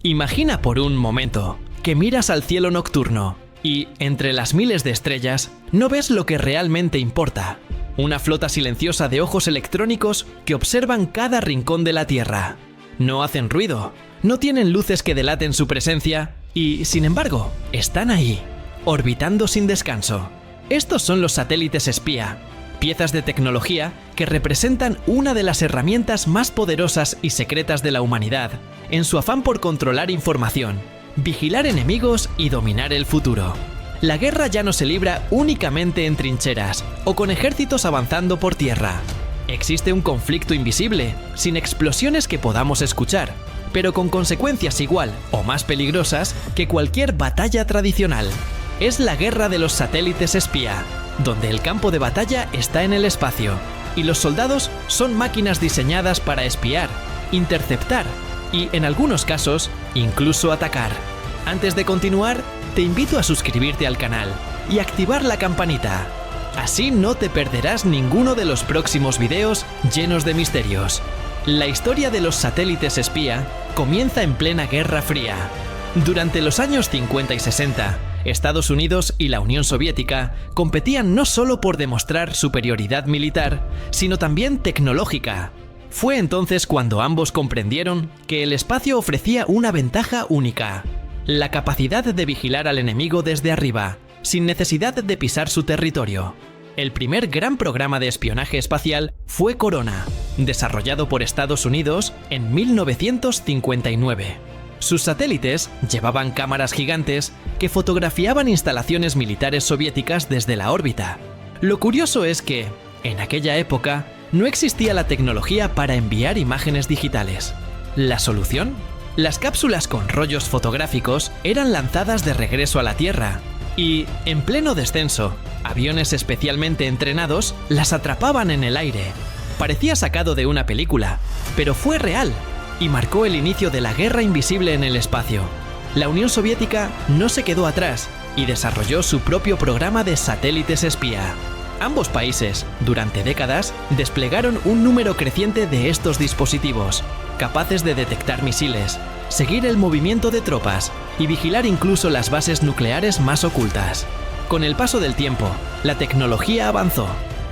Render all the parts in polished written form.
Imagina por un momento que miras al cielo nocturno y, entre las miles de estrellas, no ves lo que realmente importa. Una flota silenciosa de ojos electrónicos que observan cada rincón de la Tierra. No hacen ruido, no tienen luces que delaten su presencia y, sin embargo, están ahí, orbitando sin descanso. Estos son los satélites espía, piezas de tecnología que representan una de las herramientas más poderosas y secretas de la humanidad en su afán por controlar información, vigilar enemigos y dominar el futuro. La guerra ya no se libra únicamente en trincheras o con ejércitos avanzando por tierra. Existe un conflicto invisible, sin explosiones que podamos escuchar, pero con consecuencias igual o más peligrosas que cualquier batalla tradicional. Es la guerra de los satélites espía, donde el campo de batalla está en el espacio y los soldados son máquinas diseñadas para espiar, interceptar y, en algunos casos, incluso atacar. Antes de continuar, te invito a suscribirte al canal y activar la campanita. Así no te perderás ninguno de los próximos videos llenos de misterios. La historia de los satélites espía comienza en plena Guerra Fría. Durante los años 50 y 60, Estados Unidos y la Unión Soviética competían no solo por demostrar superioridad militar, sino también tecnológica. Fue entonces cuando ambos comprendieron que el espacio ofrecía una ventaja única: la capacidad de vigilar al enemigo desde arriba, sin necesidad de pisar su territorio. El primer gran programa de espionaje espacial fue Corona, desarrollado por Estados Unidos en 1959. Sus satélites llevaban cámaras gigantes que fotografiaban instalaciones militares soviéticas desde la órbita. Lo curioso es que, en aquella época, no existía la tecnología para enviar imágenes digitales. ¿La solución? Las cápsulas con rollos fotográficos eran lanzadas de regreso a la Tierra y, en pleno descenso, aviones especialmente entrenados las atrapaban en el aire. Parecía sacado de una película, pero fue real y marcó el inicio de la guerra invisible en el espacio. La Unión Soviética no se quedó atrás y desarrolló su propio programa de satélites espía. Ambos países, durante décadas, desplegaron un número creciente de estos dispositivos, capaces de detectar misiles, seguir el movimiento de tropas y vigilar incluso las bases nucleares más ocultas. Con el paso del tiempo, la tecnología avanzó.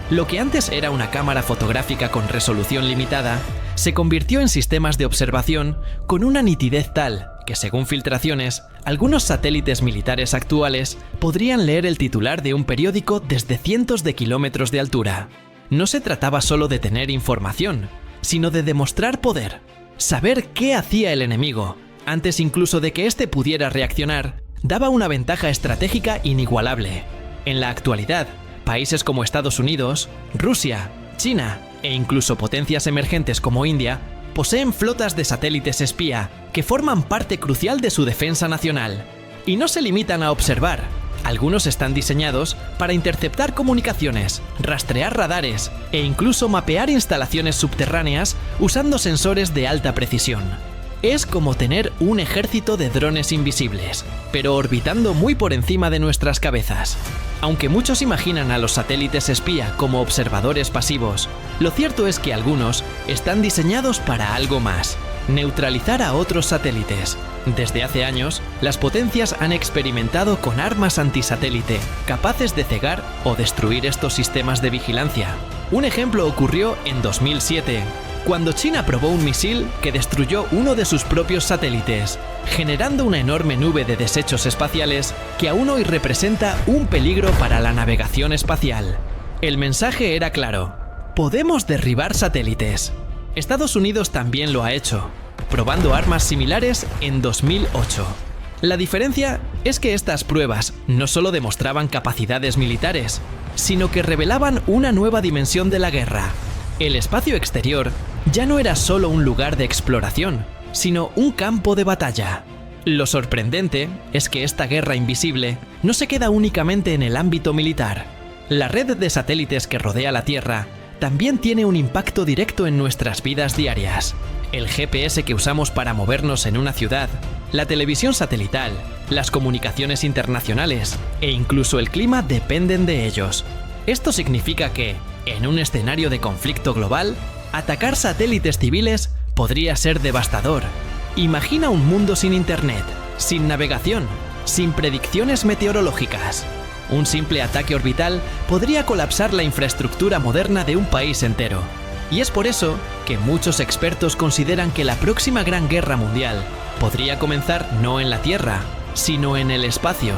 Lo que antes era una cámara fotográfica con resolución limitada, se convirtió en sistemas de observación con una nitidez tal que, según filtraciones, algunos satélites militares actuales podrían leer el titular de un periódico desde cientos de kilómetros de altura. No se trataba solo de tener información, sino de demostrar poder. Saber qué hacía el enemigo, antes incluso de que éste pudiera reaccionar, daba una ventaja estratégica inigualable. En la actualidad, países como Estados Unidos, Rusia, China e incluso potencias emergentes como India poseen flotas de satélites espía que forman parte crucial de su defensa nacional. Y no se limitan a observar. Algunos están diseñados para interceptar comunicaciones, rastrear radares e incluso mapear instalaciones subterráneas usando sensores de alta precisión. Es como tener un ejército de drones invisibles, pero orbitando muy por encima de nuestras cabezas. Aunque muchos imaginan a los satélites espía como observadores pasivos, lo cierto es que algunos están diseñados para algo más: neutralizar a otros satélites. Desde hace años, las potencias han experimentado con armas antisatélite capaces de cegar o destruir estos sistemas de vigilancia. Un ejemplo ocurrió en 2007, cuando China probó un misil que destruyó uno de sus propios satélites, generando una enorme nube de desechos espaciales que aún hoy representa un peligro para la navegación espacial. El mensaje era claro: podemos derribar satélites. Estados Unidos también lo ha hecho, probando armas similares en 2008. La diferencia es que estas pruebas no solo demostraban capacidades militares, sino que revelaban una nueva dimensión de la guerra. El espacio exterior ya no era solo un lugar de exploración, sino un campo de batalla. Lo sorprendente es que esta guerra invisible no se queda únicamente en el ámbito militar. La red de satélites que rodea la Tierra también tiene un impacto directo en nuestras vidas diarias. El GPS que usamos para movernos en una ciudad, la televisión satelital, las comunicaciones internacionales e incluso el clima dependen de ellos. Esto significa que, en un escenario de conflicto global, atacar satélites civiles podría ser devastador. Imagina un mundo sin internet, sin navegación, sin predicciones meteorológicas. Un simple ataque orbital podría colapsar la infraestructura moderna de un país entero. Y es por eso que muchos expertos consideran que la próxima gran guerra mundial podría comenzar no en la Tierra, sino en el espacio.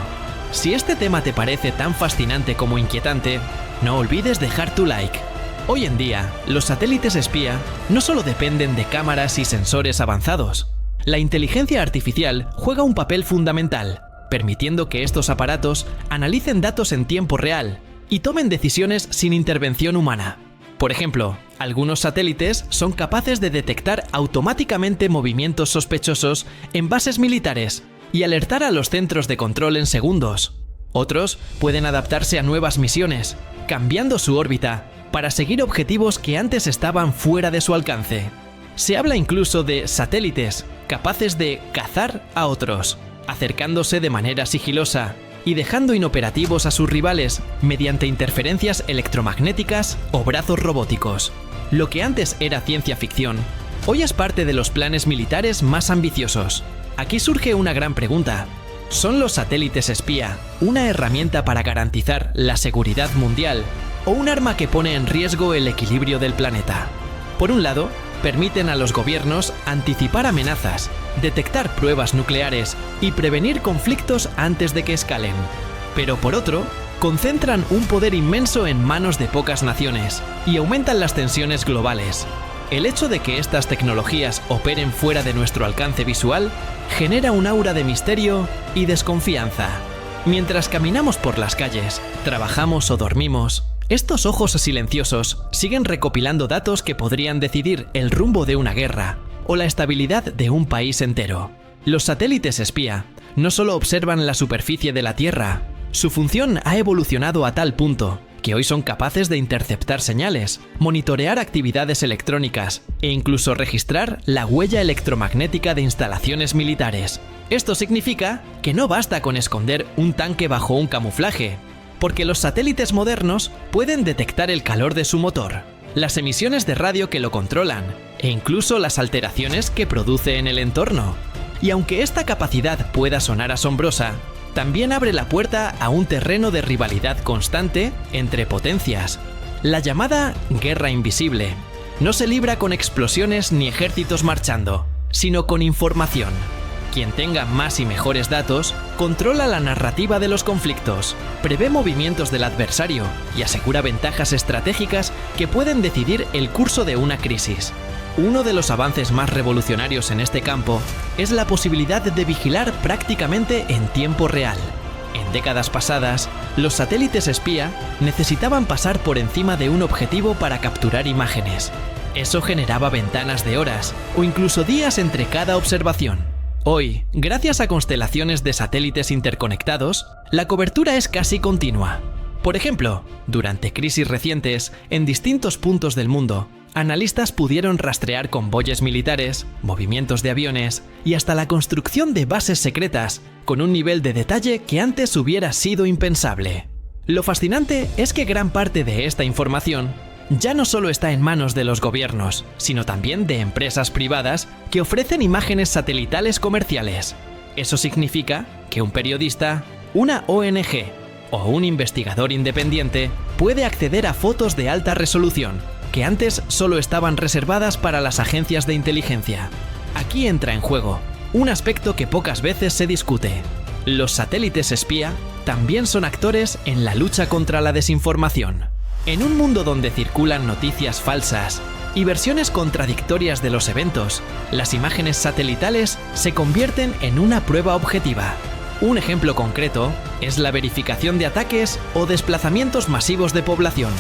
Si este tema te parece tan fascinante como inquietante, no olvides dejar tu like. Hoy en día, los satélites espía no solo dependen de cámaras y sensores avanzados. La inteligencia artificial juega un papel fundamental, permitiendo que estos aparatos analicen datos en tiempo real y tomen decisiones sin intervención humana. Por ejemplo, algunos satélites son capaces de detectar automáticamente movimientos sospechosos en bases militares y alertar a los centros de control en segundos. Otros pueden adaptarse a nuevas misiones, cambiando su órbita para seguir objetivos que antes estaban fuera de su alcance. Se habla incluso de satélites capaces de cazar a otros, acercándose de manera sigilosa y dejando inoperativos a sus rivales mediante interferencias electromagnéticas o brazos robóticos. Lo que antes era ciencia ficción, hoy es parte de los planes militares más ambiciosos. Aquí surge una gran pregunta. ¿Son los satélites espía una herramienta para garantizar la seguridad mundial o un arma que pone en riesgo el equilibrio del planeta? Por un lado, permiten a los gobiernos anticipar amenazas, detectar pruebas nucleares y prevenir conflictos antes de que escalen. Pero por otro, concentran un poder inmenso en manos de pocas naciones y aumentan las tensiones globales. El hecho de que estas tecnologías operen fuera de nuestro alcance visual genera un aura de misterio y desconfianza. Mientras caminamos por las calles, trabajamos o dormimos, estos ojos silenciosos siguen recopilando datos que podrían decidir el rumbo de una guerra o la estabilidad de un país entero. Los satélites espía no solo observan la superficie de la Tierra, su función ha evolucionado a tal punto que hoy son capaces de interceptar señales, monitorear actividades electrónicas e incluso registrar la huella electromagnética de instalaciones militares. Esto significa que no basta con esconder un tanque bajo un camuflaje, porque los satélites modernos pueden detectar el calor de su motor, las emisiones de radio que lo controlan e incluso las alteraciones que produce en el entorno. Y aunque esta capacidad pueda sonar asombrosa, también abre la puerta a un terreno de rivalidad constante entre potencias. La llamada guerra invisible no se libra con explosiones ni ejércitos marchando, sino con información. Quien tenga más y mejores datos, controla la narrativa de los conflictos, prevé movimientos del adversario y asegura ventajas estratégicas que pueden decidir el curso de una crisis. Uno de los avances más revolucionarios en este campo es la posibilidad de vigilar prácticamente en tiempo real. En décadas pasadas, los satélites espía necesitaban pasar por encima de un objetivo para capturar imágenes. Eso generaba ventanas de horas o incluso días entre cada observación. Hoy, gracias a constelaciones de satélites interconectados, la cobertura es casi continua. Por ejemplo, durante crisis recientes, en distintos puntos del mundo, analistas pudieron rastrear convoyes militares, movimientos de aviones y hasta la construcción de bases secretas con un nivel de detalle que antes hubiera sido impensable. Lo fascinante es que gran parte de esta información ya no solo está en manos de los gobiernos, sino también de empresas privadas que ofrecen imágenes satelitales comerciales. Eso significa que un periodista, una ONG o un investigador independiente puede acceder a fotos de alta resolución que antes solo estaban reservadas para las agencias de inteligencia. Aquí entra en juego un aspecto que pocas veces se discute. Los satélites espía también son actores en la lucha contra la desinformación. En un mundo donde circulan noticias falsas y versiones contradictorias de los eventos, las imágenes satelitales se convierten en una prueba objetiva. Un ejemplo concreto es la verificación de ataques o desplazamientos masivos de población.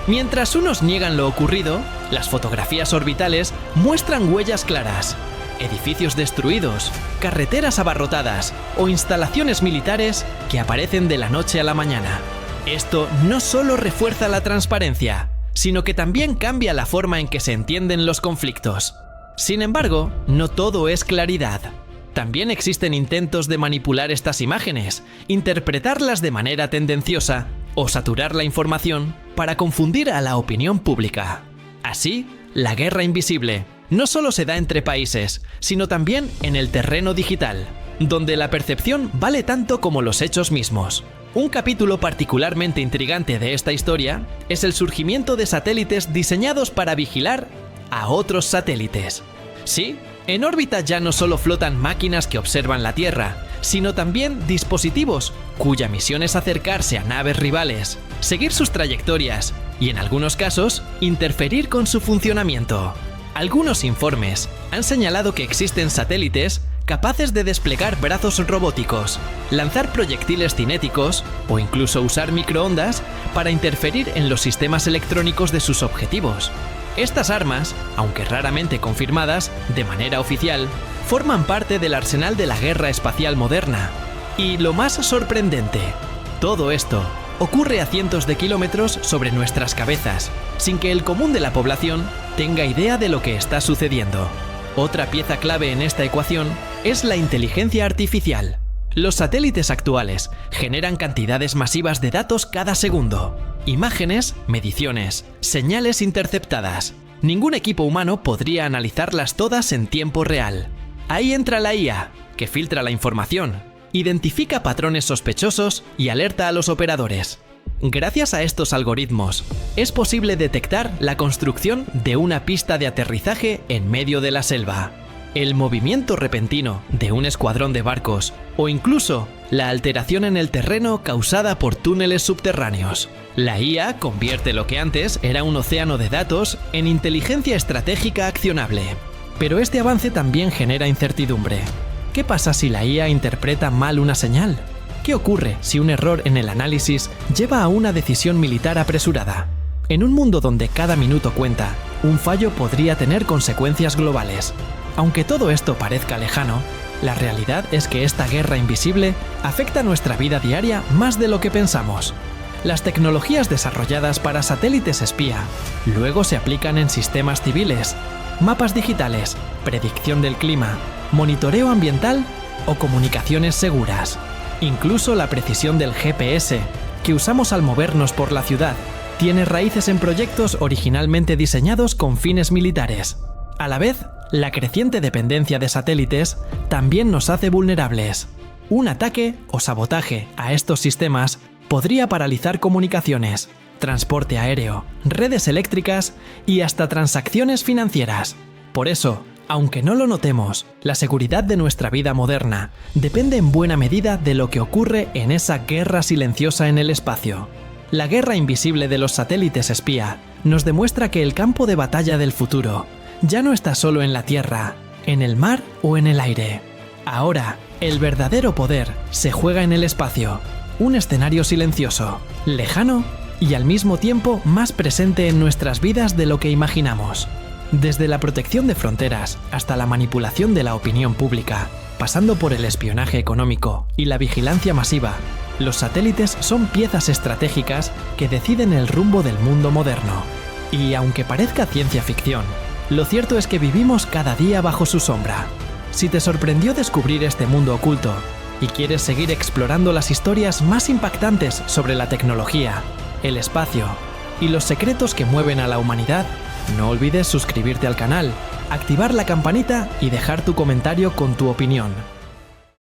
Mientras unos niegan lo ocurrido, las fotografías orbitales muestran huellas claras, edificios destruidos, carreteras abarrotadas o instalaciones militares que aparecen de la noche a la mañana. Esto no solo refuerza la transparencia, sino que también cambia la forma en que se entienden los conflictos. Sin embargo, no todo es claridad. También existen intentos de manipular estas imágenes, interpretarlas de manera tendenciosa o saturar la información para confundir a la opinión pública. Así, la guerra invisible no solo se da entre países, sino también en el terreno digital, donde la percepción vale tanto como los hechos mismos. Un capítulo particularmente intrigante de esta historia es el surgimiento de satélites diseñados para vigilar a otros satélites. Sí, en órbita ya no solo flotan máquinas que observan la Tierra, sino también dispositivos cuya misión es acercarse a naves rivales, seguir sus trayectorias y, en algunos casos, interferir con su funcionamiento. Algunos informes han señalado que existen satélites capaces de desplegar brazos robóticos, lanzar proyectiles cinéticos o incluso usar microondas para interferir en los sistemas electrónicos de sus objetivos. Estas armas, aunque raramente confirmadas de manera oficial, forman parte del arsenal de la guerra espacial moderna. Y lo más sorprendente, todo esto ocurre a cientos de kilómetros sobre nuestras cabezas, sin que el común de la población tenga idea de lo que está sucediendo. Otra pieza clave en esta ecuación es la inteligencia artificial. Los satélites actuales generan cantidades masivas de datos cada segundo. Imágenes, mediciones, señales interceptadas. Ningún equipo humano podría analizarlas todas en tiempo real. Ahí entra la IA, que filtra la información, identifica patrones sospechosos y alerta a los operadores. Gracias a estos algoritmos, es posible detectar la construcción de una pista de aterrizaje en medio de la selva, el movimiento repentino de un escuadrón de barcos o incluso la alteración en el terreno causada por túneles subterráneos. La IA convierte lo que antes era un océano de datos en inteligencia estratégica accionable. Pero este avance también genera incertidumbre. ¿Qué pasa si la IA interpreta mal una señal? ¿Qué ocurre si un error en el análisis lleva a una decisión militar apresurada? En un mundo donde cada minuto cuenta, un fallo podría tener consecuencias globales. Aunque todo esto parezca lejano, la realidad es que esta guerra invisible afecta nuestra vida diaria más de lo que pensamos. Las tecnologías desarrolladas para satélites espía luego se aplican en sistemas civiles, mapas digitales, predicción del clima, monitoreo ambiental o comunicaciones seguras. Incluso la precisión del GPS, que usamos al movernos por la ciudad, tiene raíces en proyectos originalmente diseñados con fines militares. A la vez, la creciente dependencia de satélites también nos hace vulnerables. Un ataque o sabotaje a estos sistemas podría paralizar comunicaciones, transporte aéreo, redes eléctricas y hasta transacciones financieras. Por eso, aunque no lo notemos, la seguridad de nuestra vida moderna depende en buena medida de lo que ocurre en esa guerra silenciosa en el espacio. La guerra invisible de los satélites espía nos demuestra que el campo de batalla del futuro ya no está solo en la Tierra, en el mar o en el aire. Ahora, el verdadero poder se juega en el espacio, un escenario silencioso, lejano y al mismo tiempo más presente en nuestras vidas de lo que imaginamos. Desde la protección de fronteras hasta la manipulación de la opinión pública, pasando por el espionaje económico y la vigilancia masiva, los satélites son piezas estratégicas que deciden el rumbo del mundo moderno. Y aunque parezca ciencia ficción, lo cierto es que vivimos cada día bajo su sombra. Si te sorprendió descubrir este mundo oculto y quieres seguir explorando las historias más impactantes sobre la tecnología, el espacio y los secretos que mueven a la humanidad, no olvides suscribirte al canal, activar la campanita y dejar tu comentario con tu opinión.